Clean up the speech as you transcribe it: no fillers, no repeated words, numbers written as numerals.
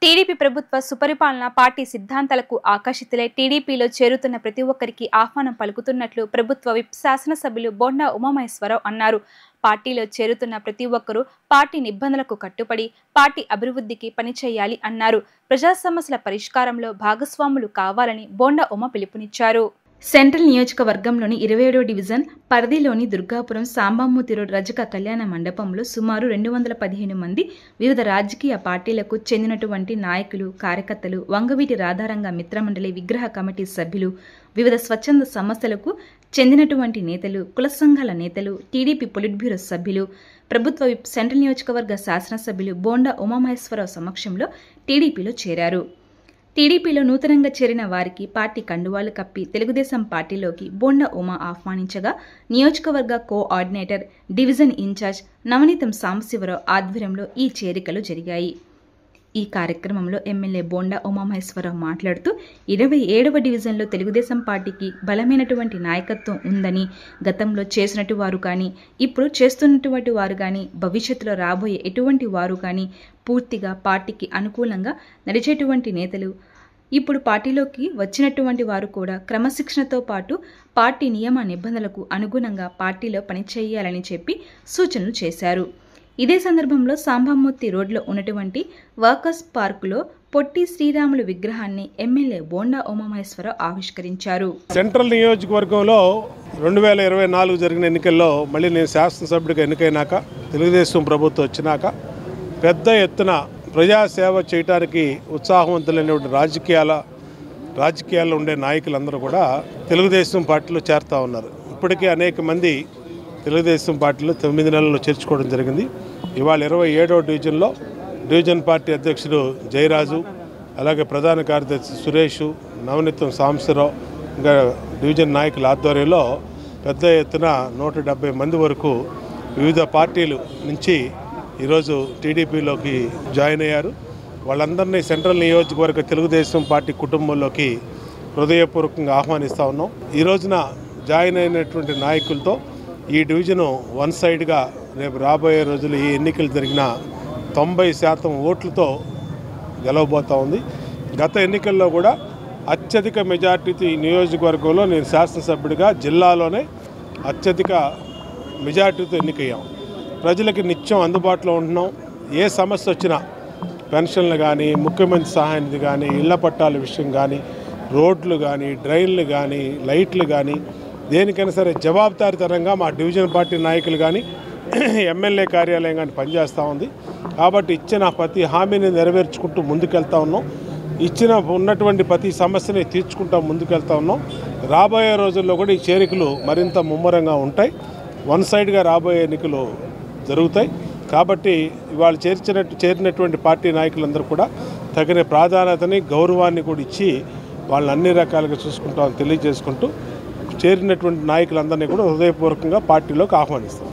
TDP ప్రభుత్వ సుపరిపాలన party సిద్ధాంతాలకు ఆకర్షితులై టీడీపీలో చేరుతున్న ప్రతి ఒక్కరికి ఆహ్వానం పలుకుతున్నట్లు ప్రభుత్వ విప్ శాసనసభ్యులు బొండా ఉమామహేశ్వరరావు అన్నారు. పార్టీలో చేరుతున్న ప్రతి ఒక్కరూ పార్టీ నిబంధనలకు కట్టుబడి పార్టీ అభివృద్ధికి పనిచేయాలి అన్నారు. ప్రజా సమస్యల పరిష్కారంలో భాగస్వాములు కావాలని బొండా ఉమ పిలుపునిచ్చారు. సెంట్రల్ నియోజకవర్గంలోని 27వ డివిజన్ పరిధిలోని దుర్గాపురం సాంబామూర్తి రోడ్ రజక కళ్యాణ మండపంలో సుమారు 215 మంది వివిధ రాజకీయ పార్టీలకు చెందినటువంటి నాయకులు, కార్యకర్తలు, వంగవీటి రాధారంగ మిత్రమండలి విగ్రహ కమిటీ సభ్యులు, వివిధ స్వచ్ఛంద సంస్థలకు చెందినటువంటి నేతలు, కుల సంఘాల నేతలు, టీడీపీ పొలిట్ బ్యూరో సభ్యులు, ప్రభుత్వ విప్ సెంట్రల్ నియోజకవర్గ శాసనసభ్యులు బొండా ఉమామహేశ్వరరావు సమక్షంలో టీడీపీలో చేరారు. టీడీపీలో నూతనంగా చేరిన వారికి పార్టీ కండువాలు కప్పి తెలుగుదేశం పార్టీలోకి బొండా ఉమ ఆహ్వానించగా నియోజకవర్గ కోఆర్డినేటర్, డివిజన్ ఇన్ఛార్జ్ నవనీతం సాంబశివరావు ఆధ్వర్యంలో ఈ చేరికలు జరిగాయి. ఈ కార్యక్రమంలో ఎమ్మెల్యే బొండా ఉమామహేశ్వరరావు మాట్లాడుతూ 27వ డివిజన్లో తెలుగుదేశం పార్టీకి బలమైనటువంటి నాయకత్వం ఉందని, గతంలో చేసినట్టు వారు కానీ, ఇప్పుడు చేస్తున్నటువంటి వారు కానీ, భవిష్యత్తులో రాబోయే ఎటువంటి వారు కానీ పూర్తిగా పార్టీకి అనుకూలంగా నడిచేటువంటి నేతలు, ఇప్పుడు పార్టీలోకి వచ్చినటువంటి వారు కూడా క్రమశిక్షణతో పాటు పార్టీ నియమ నిబంధనలకు అనుగుణంగా పార్టీలో పనిచేయాలని చెప్పి సూచనలు చేశారు. ఇదే సందర్భంలో సాంబామూర్తి రోడ్లో ఉన్నటువంటి వర్కర్స్ పార్కులో పొట్టి శ్రీరాములు విగ్రహాన్ని ఎమ్మెల్యే బొండా ఉమామహేశ్వరరావు ఆవిష్కరించారు. సెంట్రల్ నియోజకవర్గంలో 2024 జరిగిన ఎన్నికల్లో మళ్ళీ నేను శాసనసభ్యుడిగా ఎన్నికైనాక, తెలుగుదేశం ప్రభుత్వం వచ్చినాక పెద్ద ఎత్తున ప్రజాసేవ చేయడానికి ఉత్సాహవంతులైనటువంటి రాజకీయాల్లో ఉండే నాయకులందరూ కూడా తెలుగుదేశం పార్టీలో చేరుతూ ఉన్నారు. ఇప్పటికే అనేక మంది తెలుగుదేశం పార్టీలో 9 నెలల్లో చేర్చుకోవడం జరిగింది. ఇవాళ 27వ డివిజన్లో డివిజన్ పార్టీ అధ్యక్షుడు జయరాజు, అలాగే ప్రధాన కార్యదర్శి సురేష్, నవనీతం సాంబశివరావు, ఇంకా డివిజన్ నాయకుల ఆధ్వర్యంలో పెద్ద ఎత్తున 170 మంది వరకు వివిధ పార్టీల నుంచి ఈరోజు టీడీపీలోకి జాయిన్ అయ్యారు. వాళ్ళందరినీ సెంట్రల్ నియోజకవర్గ తెలుగుదేశం పార్టీ కుటుంబంలోకి హృదయపూర్వకంగా ఆహ్వానిస్తూ ఉన్నాం. ఈ రోజున జాయిన్ అయినటువంటి నాయకులతో ఈ డివిజను వన్ సైడ్గా రేపు రాబోయే రోజులు ఈ ఎన్నికలు జరిగిన 90% ఓట్లతో గెలవబోతూ ఉంది. గత ఎన్నికల్లో కూడా అత్యధిక మెజార్టీతో ఈ నియోజకవర్గంలో నేను శాసనసభ్యుడిగా జిల్లాలోనే అత్యధిక మెజార్టీతో ఎన్నికయ్యాం. ప్రజలకి నిత్యం అందుబాటులో ఉంటున్నాం. ఏ సమస్య వచ్చినా పెన్షన్లు కానీ, ముఖ్యమంత్రి సహాయ నిధి కానీ, ఇళ్ల పట్టాల విషయం కానీ, రోడ్లు కానీ, డ్రైన్లు కానీ, లైట్లు కానీ, దేనికైనా సరే జవాబుదారీతనంగా మా డివిజన్ పార్టీ నాయకులు కానీ, ఎమ్మెల్యే కార్యాలయం కానీ పనిచేస్తూ ఉంది. కాబట్టి ఇచ్చిన ప్రతి హామీని నెరవేర్చుకుంటూ ముందుకెళ్తా ఉన్నాం. ఉన్నటువంటి ప్రతి సమస్యని తీర్చుకుంటూ ముందుకెళ్తా ఉన్నాం. రాబోయే రోజుల్లో కూడా ఈ చేరికలు మరింత ముమ్మరంగా ఉంటాయి. వన్ సైడ్గా రాబోయే ఎన్నికలు జరుగుతాయి. కాబట్టి ఇవాళ చేరినటువంటి పార్టీ నాయకులందరూ కూడా తగిన ప్రాధాన్యతని, గౌరవాన్ని కూడా ఇచ్చి వాళ్ళని అన్ని రకాలుగా చూసుకుంటామని తెలియజేసుకుంటూ చేరినటువంటి నాయకులందరినీ కూడా హృదయపూర్వకంగా పార్టీలోకి ఆహ్వానిస్తాం.